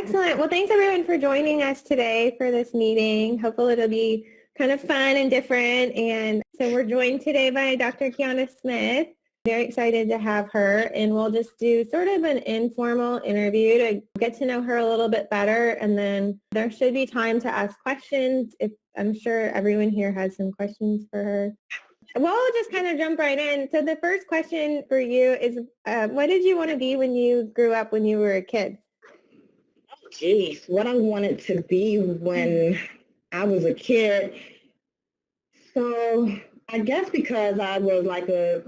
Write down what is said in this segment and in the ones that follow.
Excellent. Well, thanks everyone for joining us today for this meeting. Hopefully it'll be kind of fun and different. And so we're joined today by Dr. Keyonda Smith. Very excited to have her, and we'll just do sort of an informal interview to get to know her a little bit better, and then there should be time to ask questions. If I'm sure everyone here has some questions for her. Well, we'll just kind of jump right in. So the first question for you is, what did you want to be when you grew up, when you were a kid? Oh, geez, what I wanted to be when I was a kid. So I guess because I was like a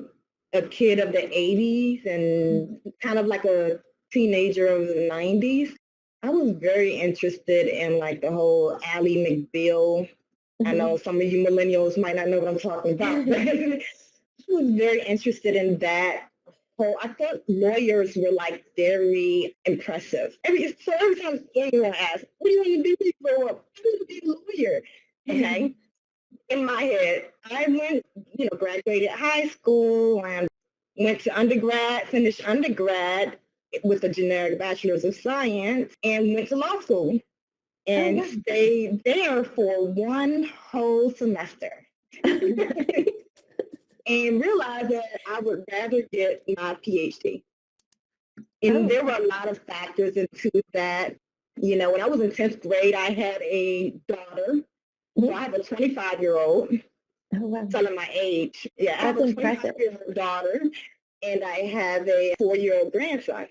kid of the 80s and kind of like a teenager of the 90s, I was very interested in like the whole Ally McBeal. I know some of you millennials might not know what I'm talking about, but I was very interested in that. I thought lawyers were like very impressive. Every time anyone asks, what do you want to do when you grow up? I want to be a lawyer. Okay. In my head, I went, graduated high school and went to undergrad, finished undergrad with a generic bachelor's of science, and went to law school and stayed there for one whole semester. And realized that I would rather get my PhD. And there were a lot of factors into that. When I was in 10th grade, I had a daughter. So I have a 25-year-old. Oh, wow. Telling my age. Yeah, I have a 25-year-old daughter, and I have a 4-year-old grandson.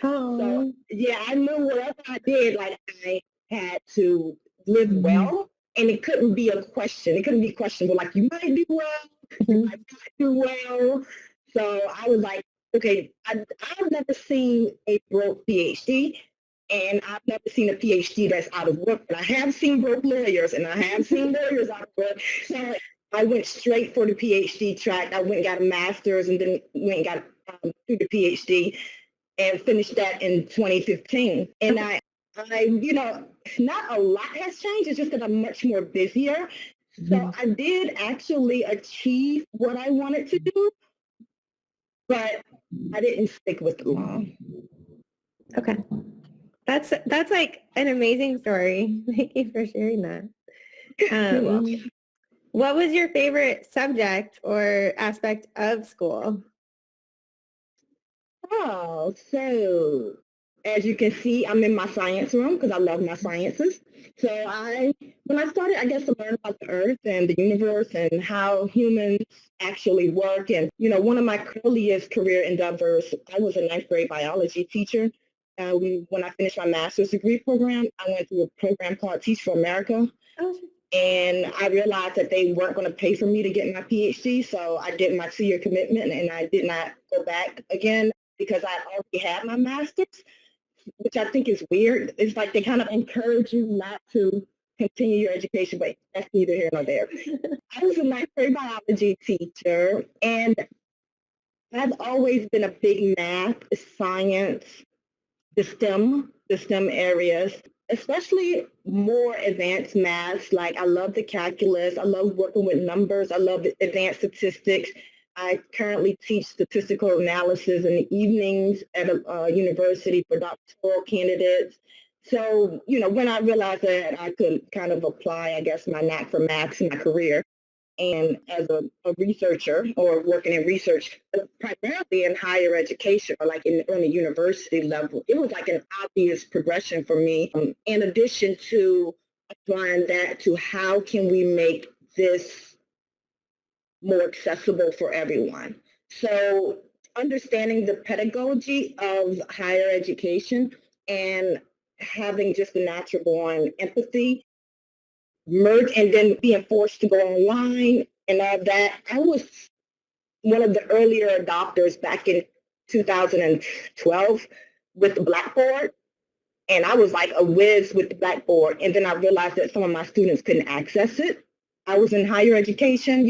Oh. So, yeah, I knew whatever I did, like I had to live well, and it couldn't be a question. It couldn't be questionable, like you might do well, you might not do well. So I was like, okay, I've never seen a broke PhD, and I've never seen a PhD that's out of work. But I have seen broke lawyers, and I have seen lawyers out of work. So I went straight for the PhD track. I went and got a master's, and then went and got through the PhD, and finished that in 2015. And I, not a lot has changed. It's just that I'm much more busier. So I did actually achieve what I wanted to do, but I didn't stick with it long. Okay. That's like an amazing story. Thank you for sharing that. What was your favorite subject or aspect of school? Oh, so as you can see, I'm in my science room because I love my sciences. So when I started, I guess, to learn about the Earth and the universe and how humans actually work. And, one of my earliest career endeavors, I was a 9th grade biology teacher. When I finished my master's degree program, I went through a program called Teach for America. Oh. And I realized that they weren't going to pay for me to get my PhD. So I did my 2-year commitment, and I did not go back again because I already had my master's, which I think is weird. It's like they kind of encourage you not to continue your education, but that's neither here nor there. I was a 9th grade biology teacher, and I've always been a big math, science, the STEM areas, especially more advanced maths. Like I love the calculus. I love working with numbers. I love advanced statistics. I currently teach statistical analysis in the evenings at a university for doctoral candidates. So, when I realized that I could kind of apply, I guess, my knack for maths in my career, and as a researcher or working in research, primarily in higher education or like on the university level, it was like an obvious progression for me. In addition to applying that to how can we make this more accessible for everyone. So understanding the pedagogy of higher education and having just the natural born empathy merge, and then being forced to go online and all that. I was one of the earlier adopters back in 2012 with the Blackboard. And I was like a whiz with the Blackboard. And then I realized that some of my students couldn't access it. I was in higher education,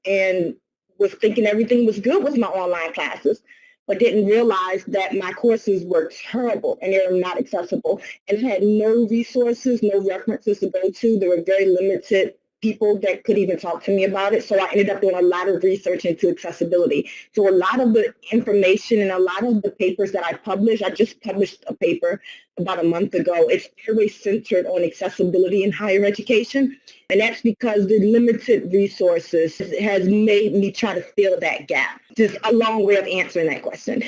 and was thinking everything was good with my online classes, but didn't realize that my courses were terrible and they were not accessible. And I had no resources, no references to go to. There were very limited people that could even talk to me about it. So I ended up doing a lot of research into accessibility. So a lot of the information and a lot of the papers that I published, I just published a paper about a month ago. It's very centered on accessibility in higher education. And that's because the limited resources has made me try to fill that gap. Just a long way of answering that question.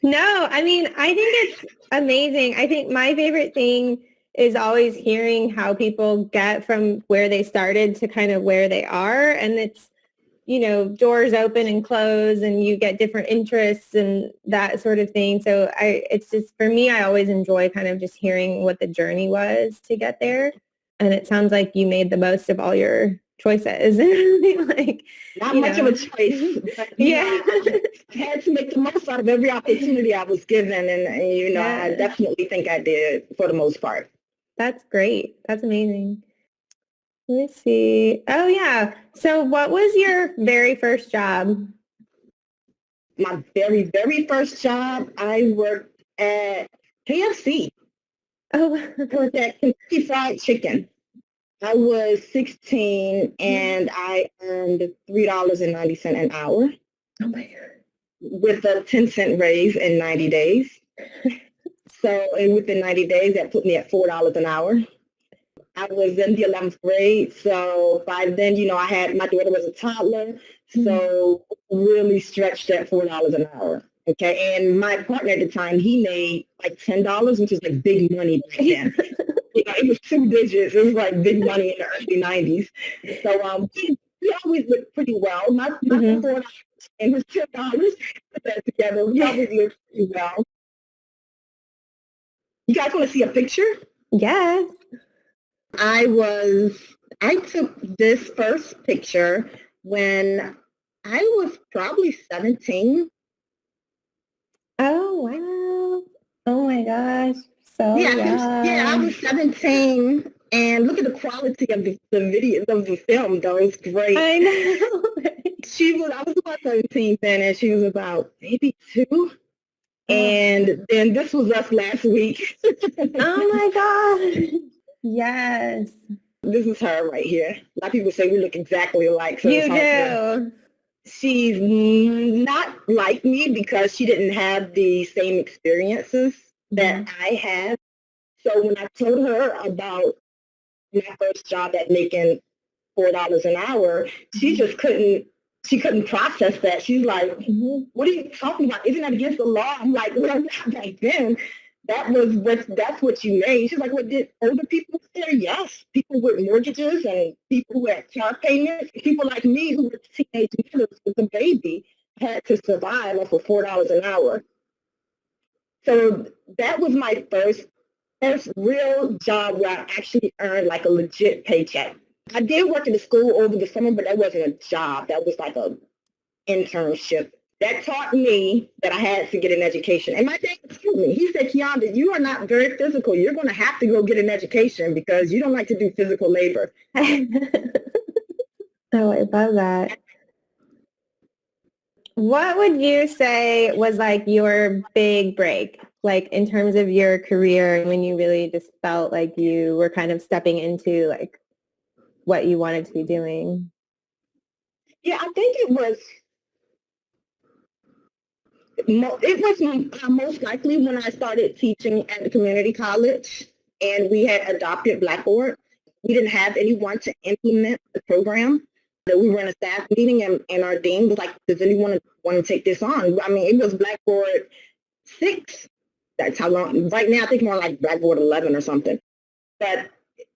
No, I mean, I think it's amazing. I think my favorite thing is always hearing how people get from where they started to kind of where they are. And it's, doors open and close and you get different interests and that sort of thing. So it's just, for me, I always enjoy kind of just hearing what the journey was to get there. And it sounds like you made the most of all your choices. Not much of a choice, but I had to make the most out of every opportunity I was given. And I definitely think I did for the most part. That's great. That's amazing. Let me see. Oh, yeah. So what was your very first job? My very, very first job, I worked at KFC. Oh, I worked at Kentucky Fried Chicken. I was 16 and I earned $3.90 an hour. Oh my God. With a 10-cent raise in 90 days. So within 90 days, that put me at $4 an hour. I was in the 11th grade. So by then, my daughter was a toddler. So really stretched at $4 an hour. Okay. And my partner at the time, he made like $10, which is like big money back then. It was 2 digits. It was like big money in the early 90s. So we always looked pretty well. My $4 and his $10, put that together. We always looked pretty well. You guys want to see a picture? Yes. I took this first picture when I was probably 17. Oh, wow. Oh my gosh. So I was 17, and look at the quality of the video, of the film, though. It's great. I know. I was about 17 then, and she was about maybe 2. And then this was us last week. Oh my God. Yes. This is her right here. A lot of people say we look exactly alike. So you do. She's not like me because she didn't have the same experiences that I had. So when I told her about my first job at making $4 an hour, she just couldn't process that. She's like, what are you talking about? Isn't that against the law? I'm like, well, not back then. That's what you made. She's like, what did older people there? Yes. People with mortgages and people who had car payments. People like me who were teenage mothers with a baby had to survive off of $4 an hour. So that was my first real job where I actually earned like a legit paycheck. I did work in the school over the summer, but that wasn't a job. That was like an internship. That taught me that I had to get an education. And my dad told me, he said, Keyonda, you are not very physical. You're going to have to go get an education because you don't like to do physical labor. Oh, I love that. What would you say was like your big break, like in terms of your career, when you really just felt like you were kind of stepping into like what you wanted to be doing? Yeah, I think it was most likely when I started teaching at the community college and we had adopted Blackboard. We didn't have anyone to implement the program. That we were in a staff meeting and our dean was like, does anyone want to take this on? I mean, it was Blackboard 6. That's how long. Right now, I think more like Blackboard 11 or something. But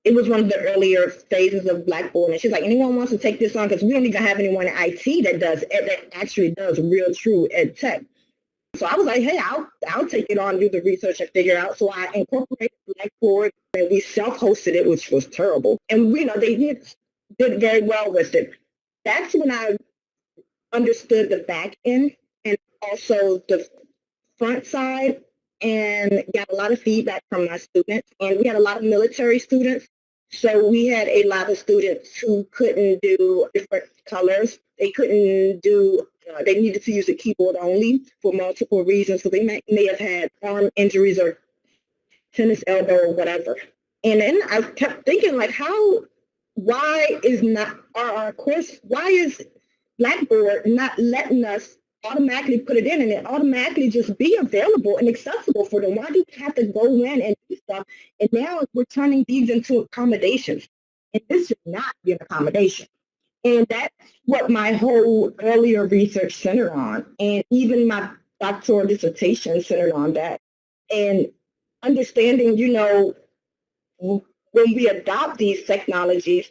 it was one of the earlier phases of Blackboard. And she's like, anyone wants to take this on? Because we don't even have anyone in IT that actually does real, true ed tech. So I was like, hey, I'll take it on, do the research and figure it out. So I incorporated Blackboard and we self-hosted it, which was terrible. And they did very well with it. That's when I understood the back end and also the front side and got a lot of feedback from my students. And we had a lot of military students. So we had a lot of students who couldn't do different colors. They couldn't do, they needed to use a keyboard only for multiple reasons. So they may have had arm injuries or tennis elbow or whatever. And then I kept thinking, like, how why is Blackboard not letting us automatically put it in and it automatically just be available and accessible for them? Why do we have to go in and do stuff? And now we're turning these into accommodations. And this should not be an accommodation. And that's what my whole earlier research centered on. And even my doctoral dissertation centered on that. And understanding, when we adopt these technologies,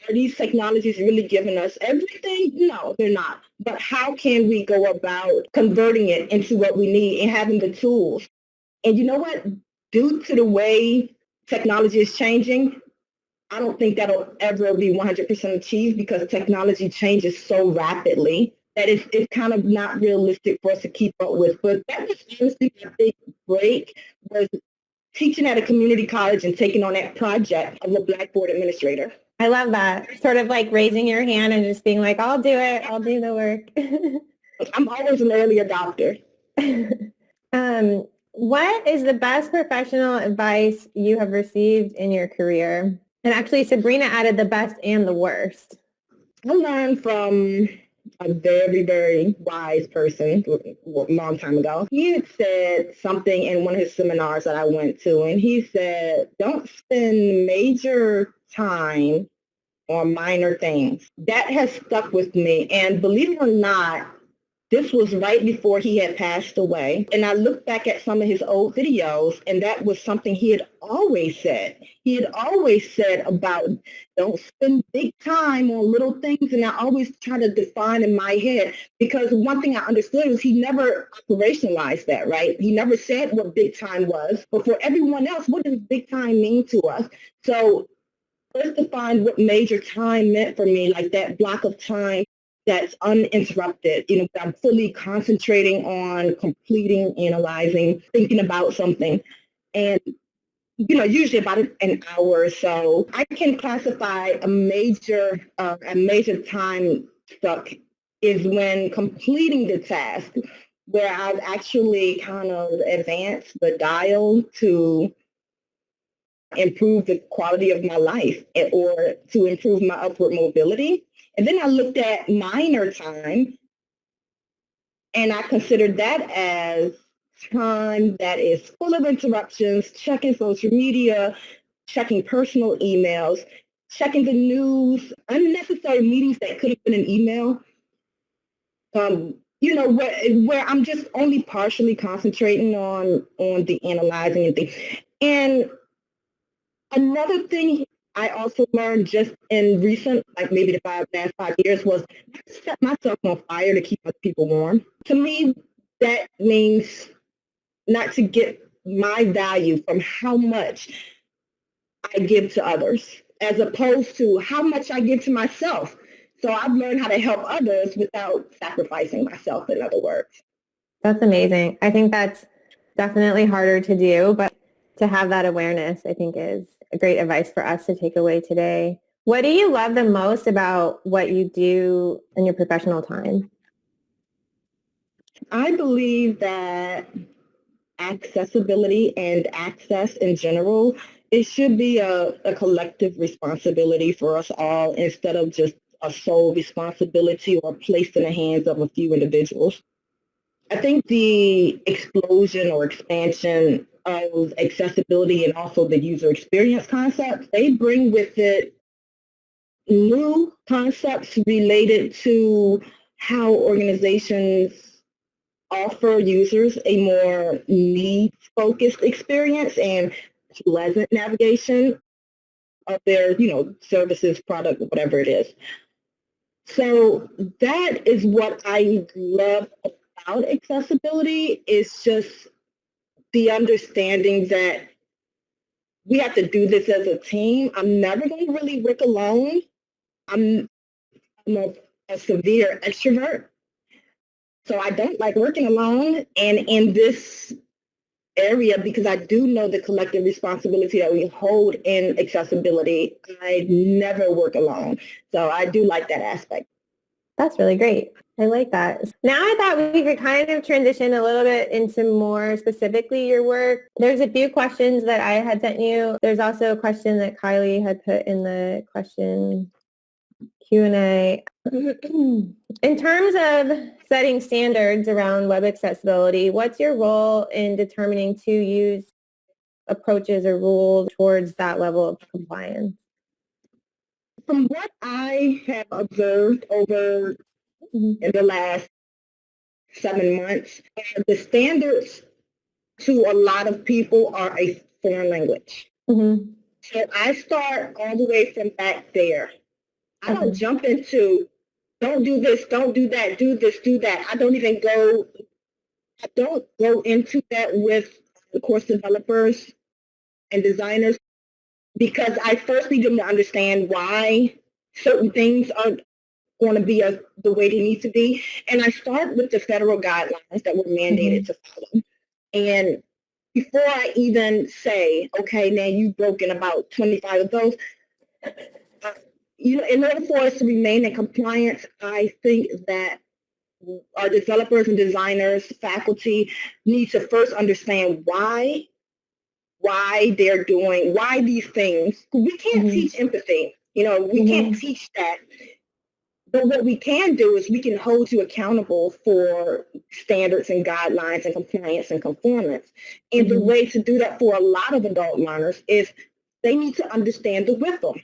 are these technologies really giving us everything? No, they're not. But how can we go about converting it into what we need and having the tools? And you know what? Due to the way technology is changing, I don't think that'll ever be 100% achieved because technology changes so rapidly that it's kind of not realistic for us to keep up with. But that was honestly my big break, was teaching at a community college and taking on that project of a Blackboard administrator. I love that. Sort of like raising your hand and just being like, I'll do it. I'll do the work. I'm always an early adopter. What is the best professional advice you have received in your career? And actually, Sabrina added the best and the worst. I learned from a very, very wise person a long time ago. He had said something in one of his seminars that I went to, and he said, don't spend major time on minor things. That has stuck with me. And believe it or not, this was right before he had passed away. And I looked back at some of his old videos, and that was something he had always said. He had always said about don't spend big time on little things. And I always try to define in my head, because one thing I understood was he never operationalized that, right? He never said what big time was. But for everyone else, what does big time mean to us? So first define what major time meant for me, like that block of time that's uninterrupted, I'm fully concentrating on completing, analyzing, thinking about something. And, usually about an hour or so. I can classify a major time stuck is when completing the task, where I've actually kind of advanced the dial to improve the quality of my life or to improve my upward mobility. And then I looked at minor time, and I considered that as time that is full of interruptions, checking social media, checking personal emails, checking the news, unnecessary meetings that could have been an email, where I'm just only partially concentrating on the analyzing and things. And another thing I also learned just in recent, like maybe the last 5 years, was not to set myself on fire to keep other people warm. To me, that means not to get my value from how much I give to others, as opposed to how much I give to myself. So I've learned how to help others without sacrificing myself, in other words. That's amazing. I think that's definitely harder to do, but to have that awareness, I think, is a great advice for us to take away today. What do you love the most about what you do in your professional time? I believe that accessibility and access in general, it should be a collective responsibility for us all instead of just a sole responsibility or placed in the hands of a few individuals. I think the explosion or expansion of accessibility and also the user experience concepts, they bring with it new concepts related to how organizations offer users a more needs-focused experience and pleasant navigation of their, services, product, whatever it is. So that is what I love about accessibility, is just the understanding that we have to do this as a team. I'm never going to really work alone. I'm a severe extrovert, so I don't like working alone. And in this area, because I do know the collective responsibility that we hold in accessibility, I never work alone. So I do like that aspect. That's really great. I like that. Now I thought we could kind of transition a little bit into more specifically your work. There's a few questions that I had sent you. There's also a question that Kylie had put in the question Q&A. In terms of setting standards around web accessibility, what's your role in determining to use approaches or rules towards that level of compliance? From what I have observed over in the last 7 months, the standards to a lot of people are a foreign language. Mm-hmm. So I start all the way from back there. I don't jump into, don't do this, don't do that, do this, do that. I don't go into that with the course developers and designers, because I first need them to understand why certain things aren't going to be the way they need to be. And I start with the federal guidelines that were mandated to follow. And before I even say, okay, now you've broken about 25 of those, in order for us to remain in compliance, I think that our developers and designers, faculty, need to first understand why these things. We can't teach empathy. We can't teach that. But what we can do is we can hold you accountable for standards and guidelines and compliance and conformance. And the way to do that for a lot of adult learners is they need to understand the WIFM.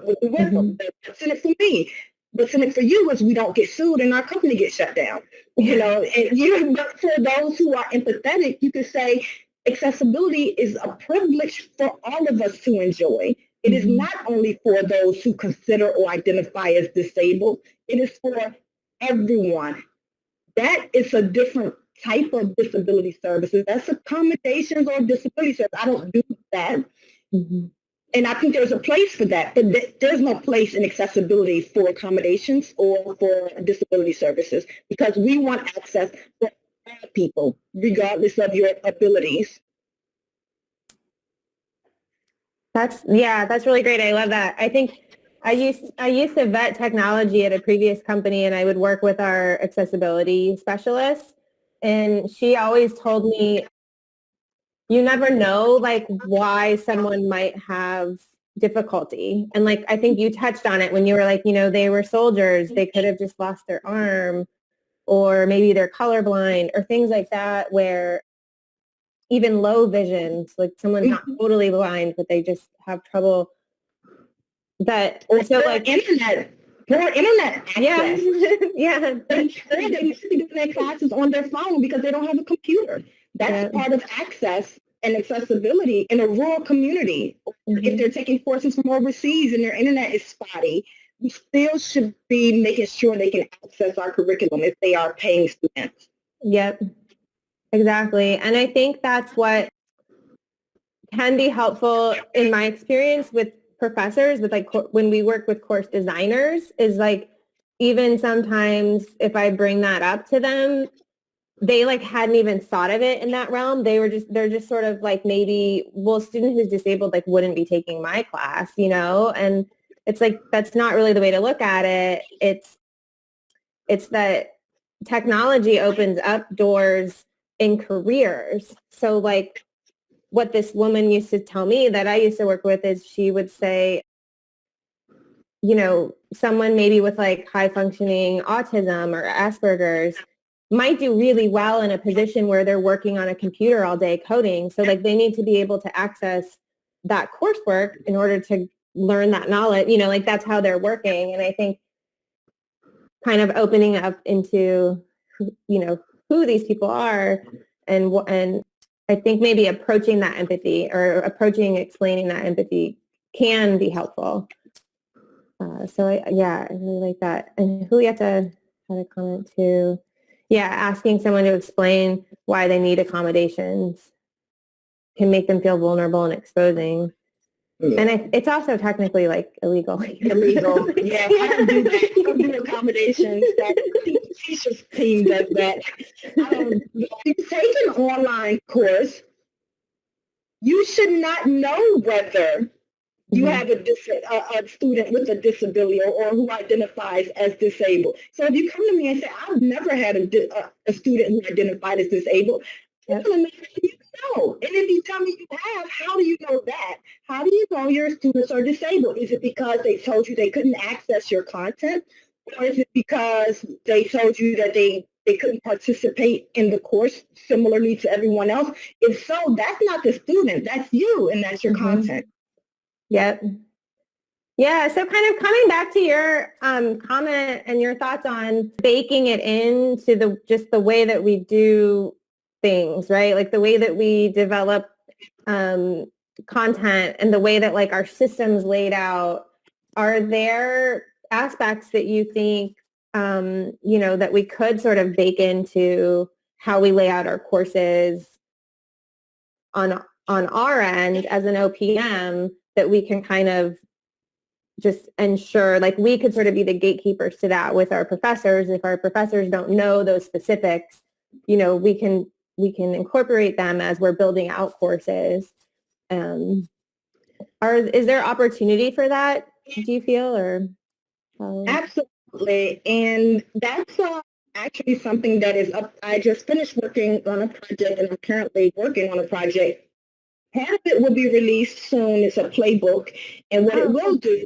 With the WIFM, what's in it for me? What's in it for you is we don't get sued and our company gets shut down. But for those who are empathetic, you could say accessibility is a privilege for all of us to enjoy. It is not only for those who consider or identify as disabled. It is for everyone. That is a different type of disability services. That's accommodations or disability service. I don't do that. And I think there's a place for that, but there's no place in accessibility for accommodations or for disability services, because we want access for all people, regardless of your abilities. That's really great. I love that. I think I used to vet technology at a previous company, and I would work with our accessibility specialist, and she always told me, you never know why someone might have difficulty. And I think you touched on it when you were they were soldiers, they could have just lost their arm, or maybe they're colorblind or things like that, where even low vision, someone's not totally blind, but they just have trouble. Poor internet access. Yeah. They used to be doing their classes on their phone because they don't have a computer. That's part of access and accessibility in a rural community. If they're taking courses from overseas and their internet is spotty, we still should be making sure they can access our curriculum if they are paying students. Yep, exactly. And I think that's what can be helpful in my experience with professors, with when we work with course designers, is even sometimes if I bring that up to them, they hadn't even thought of it in that realm. They're just sort of maybe, well, a student who's disabled wouldn't be taking my class, and it's that's not really the way to look at it. It's that technology opens up doors in careers. So what this woman used to tell me that I used to work with is she would say, someone maybe with high functioning autism or Asperger's might do really well in a position where they're working on a computer all day coding. So they need to be able to access that coursework in order to learn that knowledge, that's how they're working. And I think kind of opening up into, who these people are, and I think maybe approaching that empathy or explaining that empathy can be helpful. So I really like that. And Julieta had a comment too. Yeah, asking someone to explain why they need accommodations can make them feel vulnerable and exposing. Yeah. And it's also technically illegal. Illegal. Yeah, I don't do that. I don't do accommodations. The teacher's team does that. You take an online course, you should not know whether you Mhm. have a student with a disability or who identifies as disabled. So if you come to me and say, I've never had a student who identified as disabled, I'm Yep. going to make sure you know. And if you tell me you have, how do you know that? How do you know your students are disabled? Is it because they told you they couldn't access your content? Or is it because they told you that they couldn't participate in the course similarly to everyone else? If so, that's not the student, that's you, and that's your content. Yep. Yeah, so kind of coming back to your comment and your thoughts on baking it into just the way that we do things, right? Like the way that we develop um, content and the way that like our systems laid out. Are there aspects that you think, that we could sort of bake into how we lay out our courses on our end as an OPM that we can kind of just ensure, like we could sort of be the gatekeepers to that with our professors. If our professors don't know those specifics, we can incorporate them as we're building out courses. Um, is there opportunity for that, do you feel, or? Absolutely. And that's actually something that is up. I just finished working on a project and I'm currently working on a project. Part of it will be released soon. It's a playbook. And what it will do,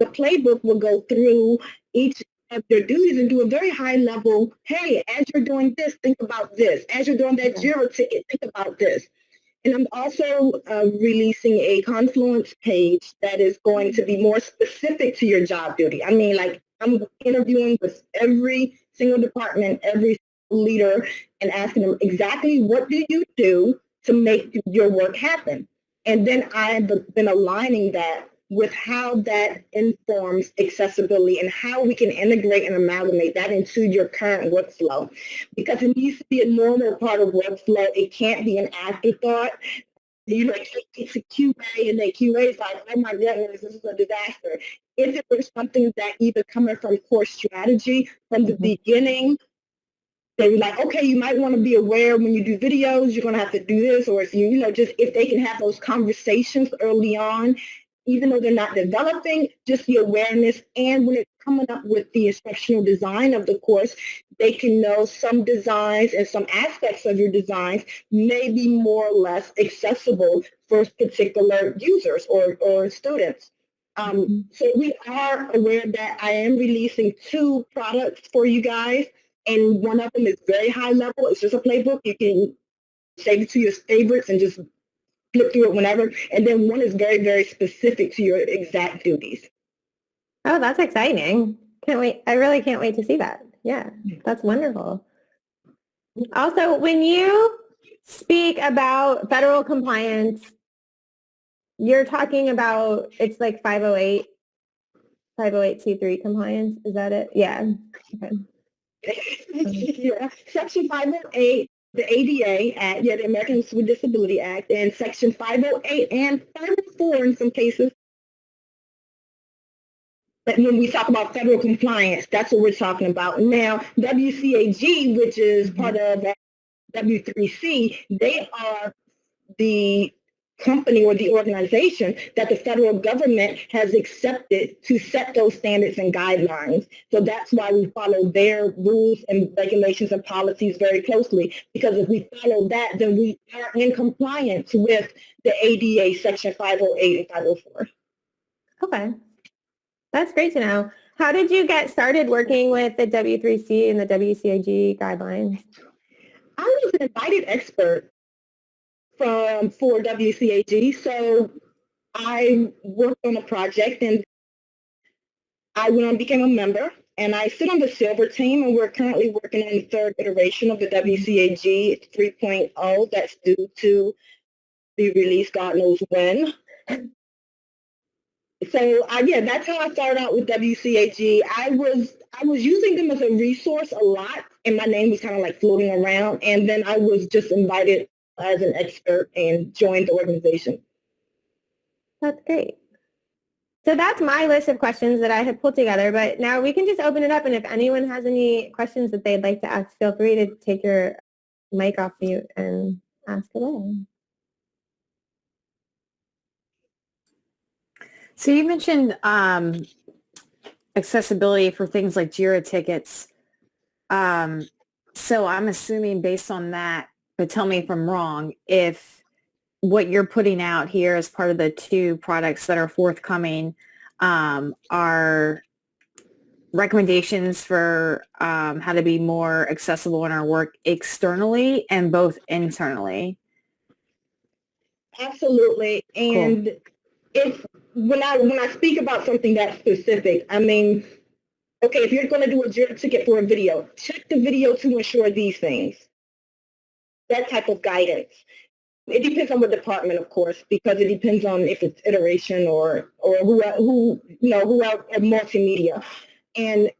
the playbook will go through each of their duties and do a very high level, hey, as you're doing this, think about this. As you're doing that JIRA ticket, think about this. And I'm also releasing a Confluence page that is going to be more specific to your job duty. I mean, like I'm interviewing with every single department, every leader, and asking them exactly what do you do to make your work happen. And then I've been aligning that with how that informs accessibility and how we can integrate and amalgamate that into your current workflow. Because it needs to be a normal part of workflow. It can't be an afterthought. It's a QA and the QA is like, oh my goodness, this is a disaster. If it was something that either coming from core strategy from the beginning, they were like, okay, you might want to be aware when you do videos, you're going to have to do this, or if just if they can have those conversations early on, even though they're not developing, just the awareness. And when it's coming up with the instructional design of the course, they can know some designs and some aspects of your designs may be more or less accessible for particular users or students. So we are aware that I am releasing 2 products for you guys. And one of them is very high level. It's just a playbook. You can save it to your favorites and just flip through it whenever. And then one is very, very specific to your exact duties. Oh, that's exciting. Can't wait. I really can't wait to see that. Yeah, that's wonderful. Also, when you speak about federal compliance, you're talking about, it's like 508c3 compliance. Is that it? Yeah. Okay. Yeah. Section 508, the ADA Act, the Americans with Disability Act, and Section 508 and 504 in some cases. But when we talk about federal compliance, that's what we're talking about. Now, WCAG, which is part of W3C, they are the company or the organization that the federal government has accepted to set those standards and guidelines. So that's why we follow their rules and regulations and policies very closely, because if we follow that, then we are in compliance with the ADA Section 508 and 504. Okay. That's great to know. How did you get started working with the W3C and the WCAG guidelines? I was an invited expert for WCAG, so I worked on a project and I went on, became a member, and I sit on the silver team, and we're currently working on the 3rd iteration of the WCAG 3.0 that's due to be released God knows when. So that's how I started out with WCAG. I was using them as a resource a lot, and my name was kind of like floating around, and then I was just invited as an expert and joined the organization. That's great. So that's my list of questions that I had pulled together, but now we can just open it up, and if anyone has any questions that they'd like to ask, feel free to take your mic off mute and ask away. So you mentioned accessibility for things like JIRA tickets. So I'm assuming based on that, but tell me if I'm wrong, if what you're putting out here as part of the 2 products that are forthcoming are recommendations for how to be more accessible in our work externally and both internally. Absolutely. Cool. And if when I speak about something that specific, I mean, okay, if you're going to do a JIRA ticket for a video, check the video to ensure these things. That type of guidance. It depends on the department, of course, because it depends on if it's iteration or who else, or multimedia. And,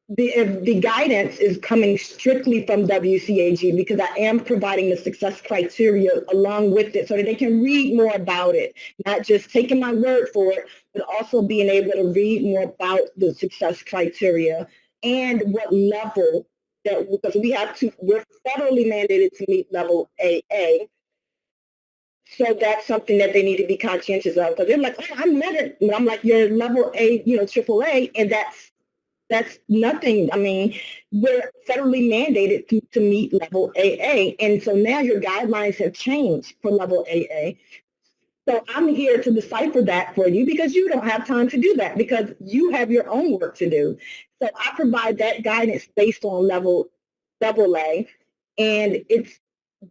the guidance is coming strictly from WCAG because I am providing the success criteria along with it so that they can read more about it, not just taking my word for it, but also being able to read more about the success criteria and what level that, because we're federally mandated to meet level AA. So that's something that they need to be conscientious of because they're like, oh, I met it. And I'm like, you're level A, AAA, and that's nothing. I mean, we're federally mandated to meet level AA. And so now your guidelines have changed for level AA. So I'm here to decipher that for you because you don't have time to do that because you have your own work to do. So I provide that guidance based on level AA, and it's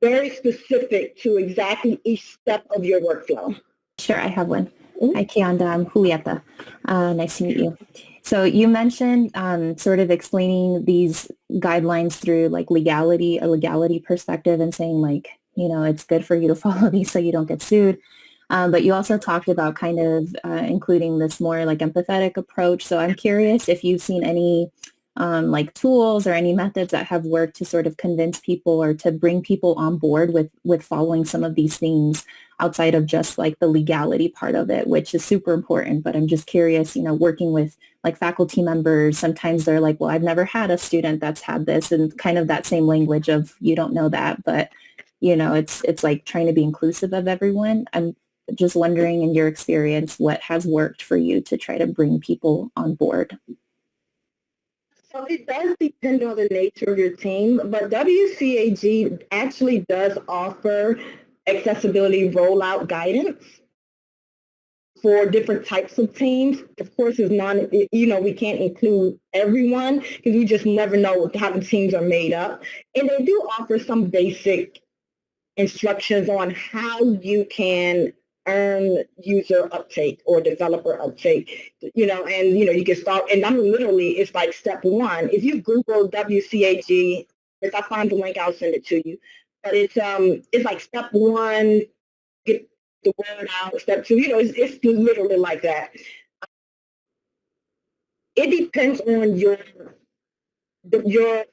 very specific to exactly each step of your workflow. Sure, I have one. Hi, Keyonda. I'm Julieta. Nice to meet you. So you mentioned sort of explaining these guidelines through like a legality perspective and saying like, it's good for you to follow these so you don't get sued. But you also talked about kind of including this more like empathetic approach. So I'm curious if you've seen any like tools or any methods that have worked to sort of convince people or to bring people on board with following some of these things outside of just like the legality part of it, which is super important. But I'm just curious, working with like faculty members, sometimes they're like, well, I've never had a student that's had this, and kind of that same language of you don't know that, but it's like trying to be inclusive of everyone. I'm just wondering, in your experience, what has worked for you to try to bring people on board? So it does depend on the nature of your team, but WCAG actually does offer accessibility rollout guidance for different types of teams. Of course, we can't include everyone because we just never know how the teams are made up. And they do offer some basic instructions on how you can earn user uptake or developer uptake, and you can start, and it's like step 1. If you Google WCAG, if I find the link, I'll send it to you. But it's like step 1, get the word out. Step 2, it's literally like that. It depends on your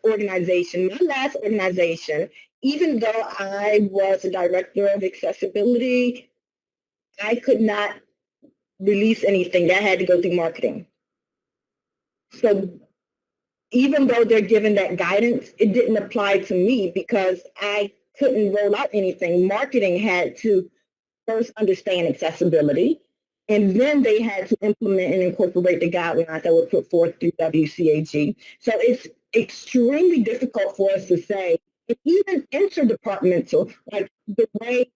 organization. My last organization, even though I was a director of accessibility, I could not release anything. That had to go through marketing. So even though they're given that guidance, it didn't apply to me because I couldn't roll out anything. Marketing had to first understand accessibility, and then they had to implement and incorporate the guidelines that were put forth through WCAG. So it's extremely difficult for us to say, and even interdepartmental, like the way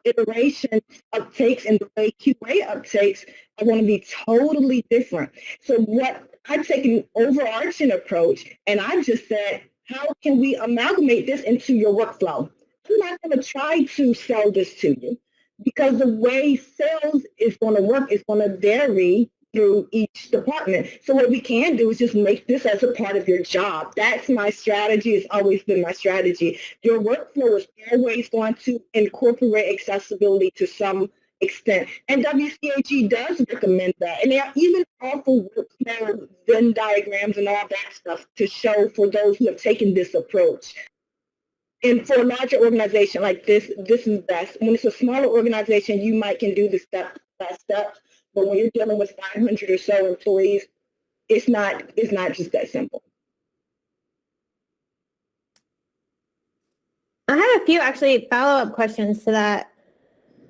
iteration uptakes and the way QA uptakes are going to be totally different. So what I've taken an overarching approach, and I just said, how can we amalgamate this into your workflow? I'm not going to try to sell this to you because the way sales is going to work is going to vary through each department. So what we can do is just make this as a part of your job. That's my strategy. It's always been my strategy. Your workflow is always going to incorporate accessibility to some extent. And WCAG does recommend that. And they even offer workflow Venn diagrams and all that stuff to show for those who have taken this approach. And for a larger organization like this is best. When it's a smaller organization, you might can do the step by step. But when you're dealing with 500 or so employees, it's not just that simple. I have a few actually follow-up questions to that.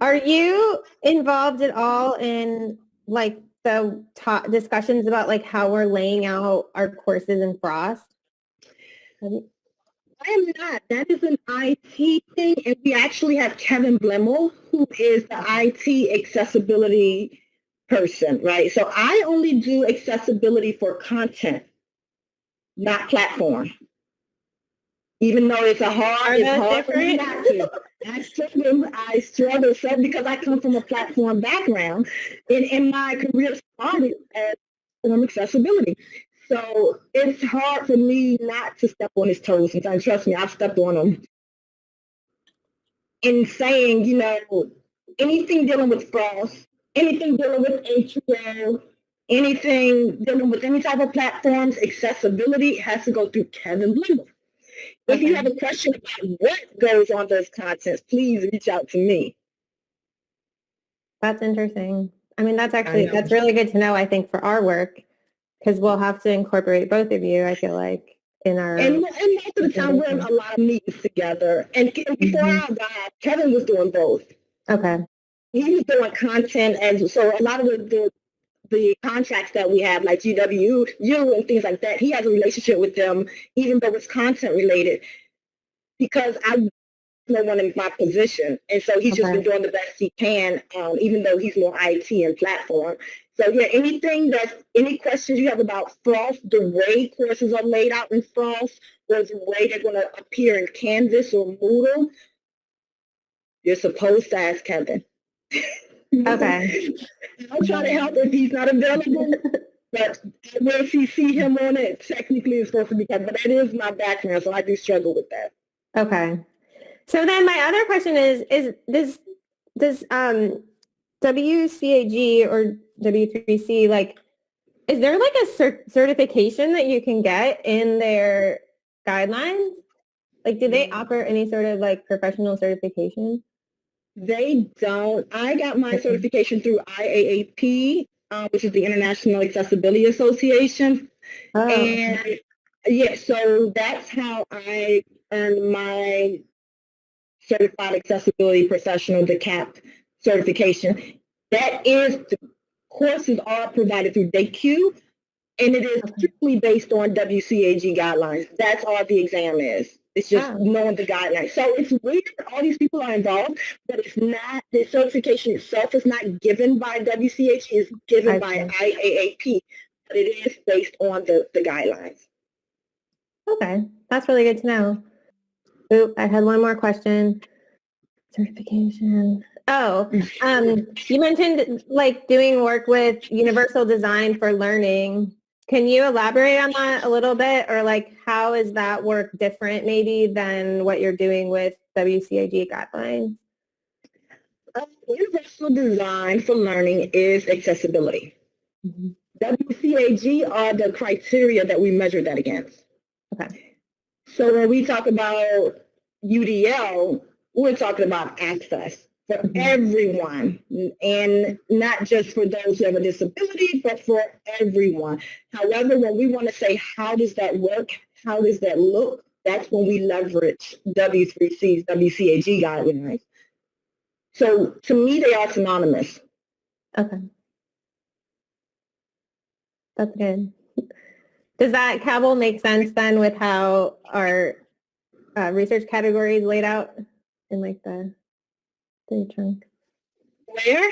Are you involved at all in like the discussions about like how we're laying out our courses in Frost? I am not. That is an IT thing, and we actually have Kevin Blemmel, who is the IT accessibility person, right? So I only do accessibility for content, not platform. Even though it's hard for me not to. I struggle so because I come from a platform background, and my career started as platform accessibility. So it's hard for me not to step on his toes sometimes. Trust me, I've stepped on them. In saying, anything dealing with Frost, anything dealing with HBO, anything dealing with any type of platforms, accessibility has to go through Kevin Blemmel. If you have a question about what goes on those contents, please reach out to me. That's interesting. I mean, that's really good to know, I think, for our work, because we'll have to incorporate both of you, I feel like, in our... And most of the time, we're in a lot of meetings together. And before I got, Kevin was doing both. Okay. He was doing content, and so a lot of the contracts that we have, like GWU and things like that, he has a relationship with them, even though it's content related, because I'm no one in my position. And so he's just been doing the best he can, even though he's more IT and platform. So yeah, any questions you have about Frost, the way courses are laid out in Frost, or the way they're going to appear in Canvas or Moodle, you're supposed to ask Kevin. Okay. I'll try to help if he's not available, but if you see him on it, technically it's supposed to be Kevin. But that is my background, so I do struggle with that. Okay. So then my other question is does WCAG or W3C, like, is there like a certification that you can get in their guidelines? Like, do they offer any sort of like professional certification? They don't. I got my certification through IAAP, which is the International Accessibility Association. Oh. And yeah, so that's how I earned my Certified Accessibility Professional, the CAP certification. That is, the courses are provided through DAQ, and it is strictly based on WCAG guidelines. That's all the exam is. It's just knowing the guidelines. So it's weird all these people are involved, but it's not, the certification itself is not given by WCAG, it's given by IAAP, but it is based on the guidelines. Okay, that's really good to know. Oop, I had one more question. Certification. Oh, you mentioned like doing work with Universal Design for Learning. Can you elaborate on that a little bit, or like how is that work different maybe than what you're doing with WCAG guidelines? Universal Design for Learning is accessibility. Mm-hmm. WCAG are the criteria that we measure that against. Okay. So when we talk about UDL, we're talking about access for everyone, and not just for those who have a disability, but for everyone. However, when we want to say, how does that work? How does that look? That's when we leverage W3C's WCAG guidelines. So to me, they are synonymous. Okay. That's good. Does that, Cabell, make sense then with how our research categories laid out in like the trunk? Where?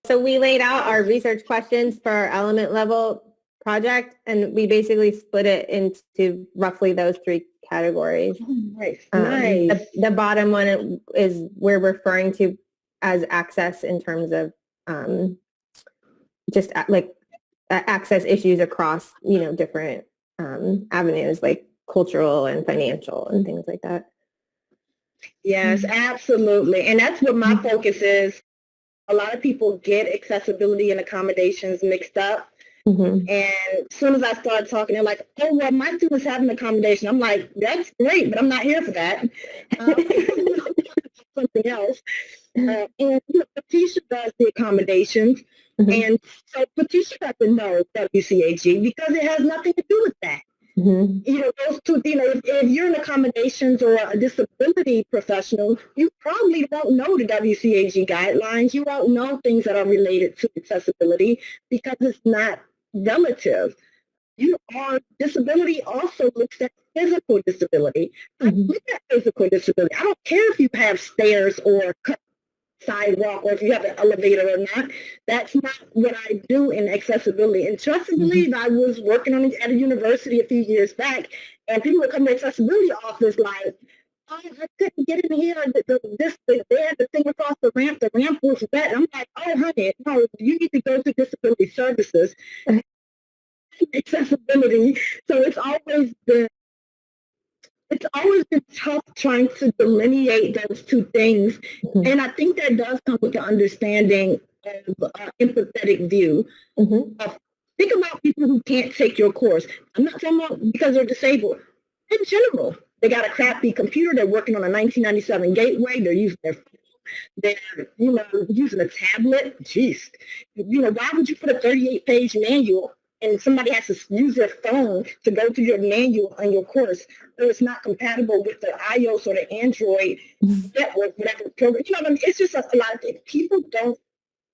So we laid out our research questions for our element level project, and we basically split it into roughly those three categories. Oh, nice. The bottom one is we're referring to as access in terms of just like access issues across, different avenues like cultural and financial and things like that. Yes, absolutely. And that's what my focus is. A lot of people get accessibility and accommodations mixed up. Mm-hmm. And as soon as I started talking, they're like, oh, well, my students have an accommodation. I'm like, that's great, but I'm not here for that. Something else. And Patricia does the accommodations. Mm-hmm. And so Patricia has to know WCAG because it has nothing to do with that. Those two, if you're in accommodations or a disability professional, you probably won't know the WCAG guidelines. You won't know things that are related to accessibility because it's not relative. Disability also looks at physical disability. I look at physical disability. I don't care if you have stairs or sidewalk or if you have an elevator or not. That's not what I do in accessibility. And trust and believe, I was working at a university a few years back, and people would come to the accessibility office like, oh, I couldn't get in here. The thing across the ramp was wet. I'm like, oh, honey, no, you need to go to disability services. Accessibility. So it's always been tough trying to delineate those two things. And I think that does come with the understanding of empathetic view. Think about people who can't take your course. I'm not talking about because they're disabled. In general, they got a crappy computer. They're working on a 1997 Gateway. They're using they're using a tablet. Jeez. Why would you put a 38-page manual and somebody has to use their phone to go through your manual on your course, or it's not compatible with the iOS or the Android network, whatever program. What I mean? It's just a lot of things. People don't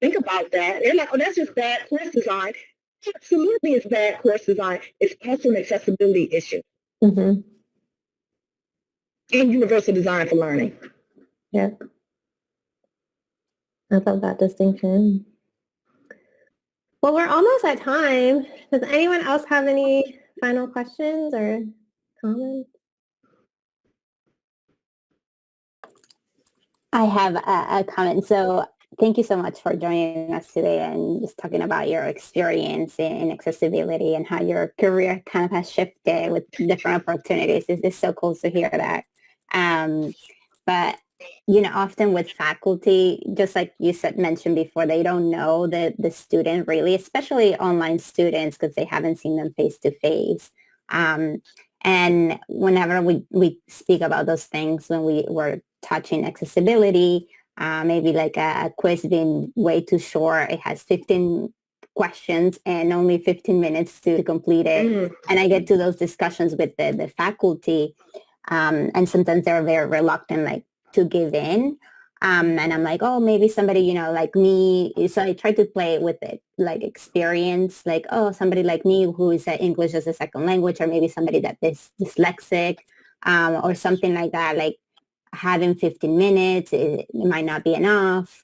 think about that. They're like, oh, that's just bad course design. Absolutely, it's bad course design. It's also an accessibility issue. And universal design for learning. Yeah. I love that distinction. Well, we're almost at time. Does anyone else have any final questions or comments? I have a comment. So thank you so much for joining us today and just talking about your experience in accessibility and how your career kind of has shifted with different opportunities. It's so cool to hear that. But often with faculty, just like you mentioned before, they don't know the student really, especially online students, because they haven't seen them face to face. And whenever we speak about those things, when we were touching accessibility, maybe like a quiz being way too short, it has 15 questions and only 15 minutes to complete it. And I get to those discussions with the faculty, and sometimes they're very reluctant, to give in. And I'm like, oh, maybe somebody, like me. So I try to play with it, experience, somebody like me who is English as a second language, or maybe somebody that is dyslexic, or something like that. Having 15 minutes, it might not be enough.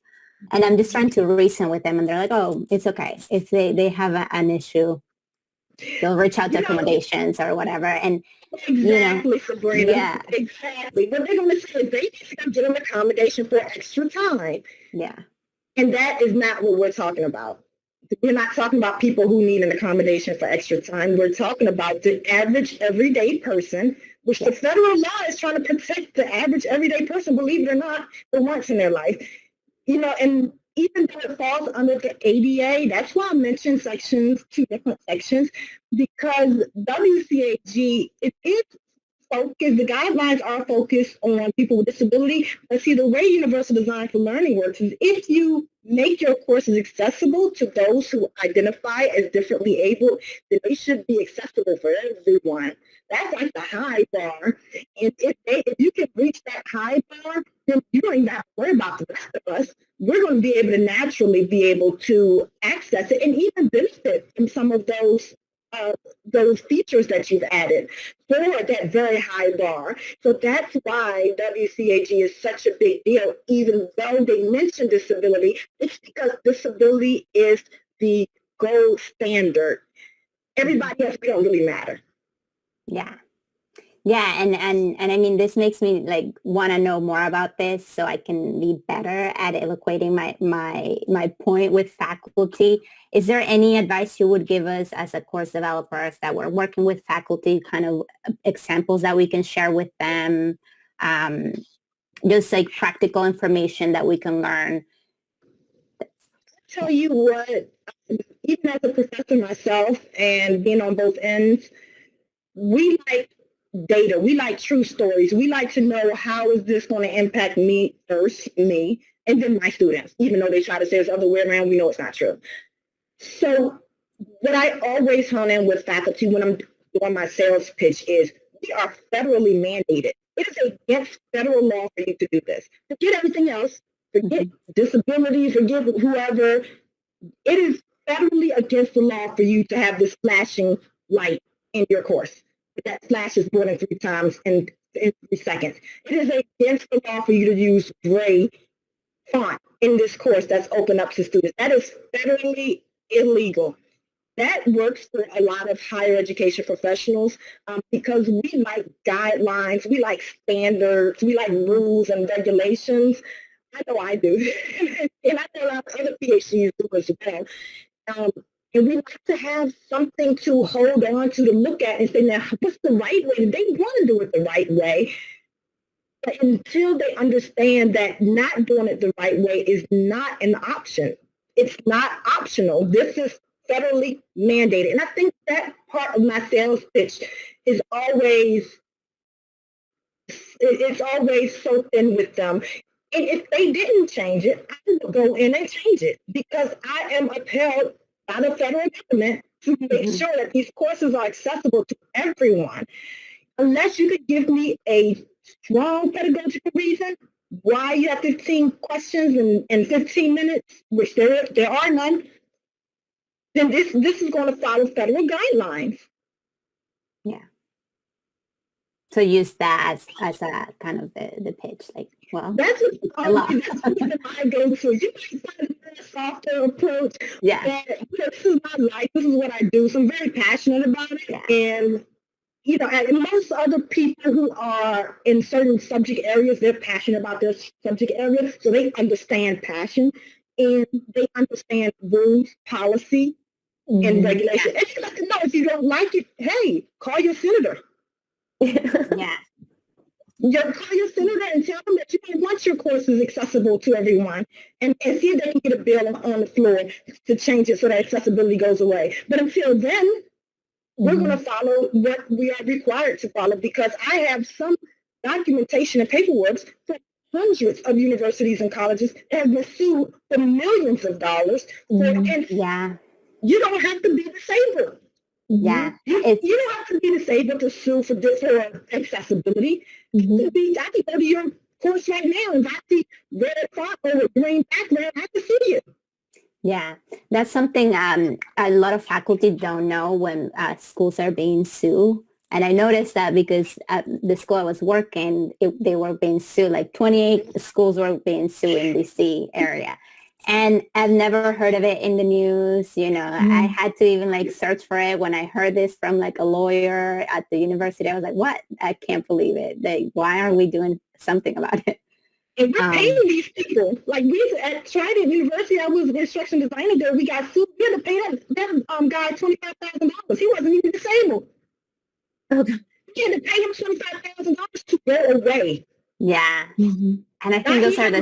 And I'm just trying to reason with them, and they're like, oh, it's okay. If they have an issue, they'll reach out to accommodations or whatever. And exactly, Sabrina. Yeah, exactly. What they're going to say is they need to get an accommodation for extra time. Yeah, and that is not what we're talking about. We're not talking about people who need an accommodation for extra time. We're talking about the average everyday person, which the federal law is trying to protect the average everyday person, believe it or not, for once in their life. And even though it falls under the ADA, that's why I mentioned two different sections, because WCAG, it is focused, the guidelines are focused on people with disability. But see, the way Universal Design for Learning works is if you make your courses accessible to those who identify as differently able, then they should be accessible for everyone. That's like the high bar. And if you can reach that high bar, then you don't even have to worry about the rest of us. We're going to be able to naturally be able to access it and even benefit from some of those features that you've added for that very high bar. So that's why WCAG is such a big deal, even though they mention disability. It's because disability is the gold standard. Everybody else don't really matter. Yeah, and I mean, this makes me want to know more about this so I can be better at eloquating my point with faculty. Is there any advice you would give us as a course developers that we're working with faculty, kind of examples that we can share with them, just practical information that we can learn? Tell you what, even as a professor myself and being on both ends, we like data. We like true stories. We like to know how is this going to impact me first, and then my students, even though they try to say it's the other way around, we know it's not true. So what I always hone in with faculty when I'm during my sales pitch is we are federally mandated. It is against federal law for you to do this. Forget everything else. Forget disability, forget whoever. It is federally against the law for you to have this flashing light in your course. That flashes more than 3 times in 3 seconds. It is against the law for you to use gray font in this course that's open up to students. That is federally illegal. That works for a lot of higher education professionals because we like guidelines, we like standards, we like rules and regulations. I know I do. And I know a lot of other PhDs do as well. And we like to have something to hold on to look at and say, now, what's the right way? They want to do it the right way. But until they understand that not doing it the right way is not an option. It's not optional. This is federally mandated. And I think that part of my sales pitch is always so thin with them. And if they didn't change it, I would go in and change it because I am upheld by the federal government to make sure that these courses are accessible to everyone. Unless you could give me a strong pedagogical reason why you have 15 questions in 15 minutes, which there are none, then this is going to follow federal guidelines. Yeah. So use that as a kind of the pitch, like, well, that's what I go to. You can find a softer approach. Yeah. This is my life. This is what I do. So I'm very passionate about it. Yeah. And you know, and most other people who are in certain subject areas, they're passionate about their subject areas, so they understand passion and they understand rules, policy, and regulation. And you have to know if you don't like it, hey, call your senator. Yeah. Call your senator and tell them that you don't want your courses accessible to everyone and see if they can get a bill on the floor to change it so that accessibility goes away. But until then, we're going to follow what we are required to follow because I have some documentation and paperwork for hundreds of universities and colleges that have been sued for millions of dollars. And you don't have to be disabled. Yeah. You don't have to be disabled to sue for accessibility. I can go to your course right now and if I see red font or green background, I can see it. Yeah, that's something a lot of faculty don't know when schools are being sued. And I noticed that because at the school I was working, they were being sued, like 28 schools were being sued in DC area. And I've never heard of it in the news, you know. I had to even like search for it. When I heard this from like a lawyer at the university, I was like, what? I can't believe it. Like, why aren't we doing something about it? And we're paying these people. Like we at Trident University, I was an instruction designer there. We got sued. We had to pay that guy $25,000. He wasn't even disabled. Okay. We had to pay him $25,000 to go away. Yeah. And I think those are the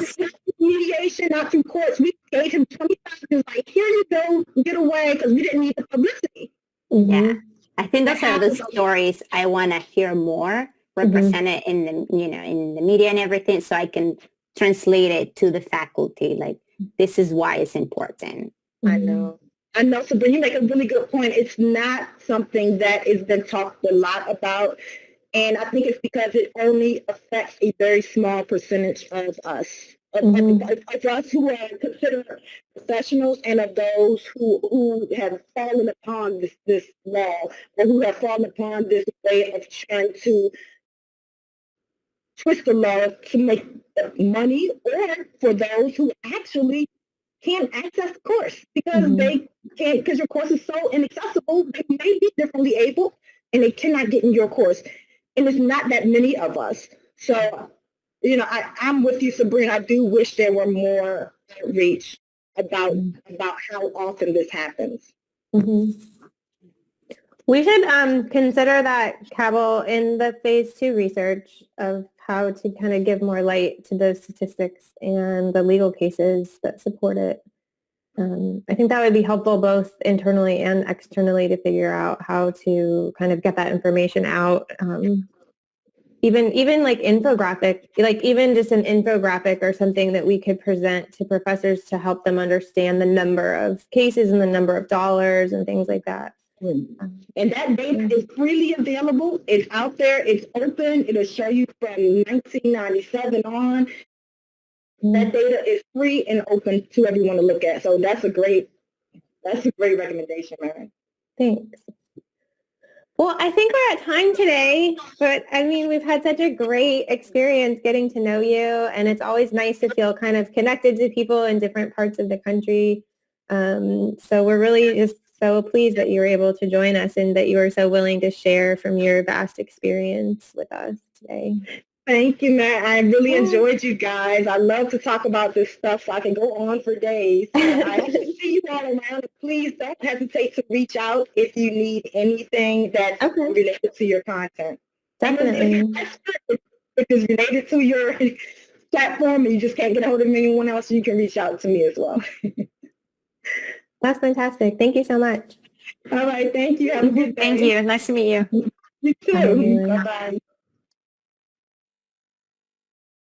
mediation, not through courts. We gave him $25,000. Like, here you go, get away, because we didn't need the publicity. Yeah. I think those are the stories I want to hear more represented in the, you know, in the media and everything, so I can translate it to the faculty. Like, this is why it's important. I know. So you make a really good point. It's not something that has been talked a lot about. And I think it's because it only affects a very small percentage of us, of us who are considered professionals and of those who have fallen upon this law or who have fallen upon this way of trying to twist the law to make money, or for those who actually can't access the course because they can't, because your course is so inaccessible, they may be differently able and they cannot get in your course. And it's not that many of us. So, you know, I'm with you, Sabrina. I do wish there were more outreach about how often this happens. We should consider that, Cabell, in the phase 2 research of how to kind of give more light to the statistics and the legal cases that support it. I think that would be helpful both internally and externally to figure out how to kind of get that information out. Even like infographic, like even just an infographic or something that we could present to professors to help them understand the number of cases and the number of dollars and things like that. And that data is freely available. It's out there. It's open. It'll show you from 1997 on. That data is free and open to everyone to look at. So that's a great recommendation, Mary. Thanks. Well, I think we're at time today, but I mean, we've had such a great experience getting to know you, and it's always nice to feel kind of connected to people in different parts of the country. So we're really just so pleased that you were able to join us and that you were so willing to share from your vast experience with us today. Thank you, Matt. I really enjoyed you guys. I love to talk about this stuff, so I can go on for days. I hope to see you all around. Please don't hesitate to reach out if you need anything that's related to your content. Definitely. If it's related to your platform and you just can't get a hold of anyone else, you can reach out to me as well. That's fantastic. Thank you so much. All right. Thank you. Have a good day. Thank you. Nice to meet you. You too. Bye-bye.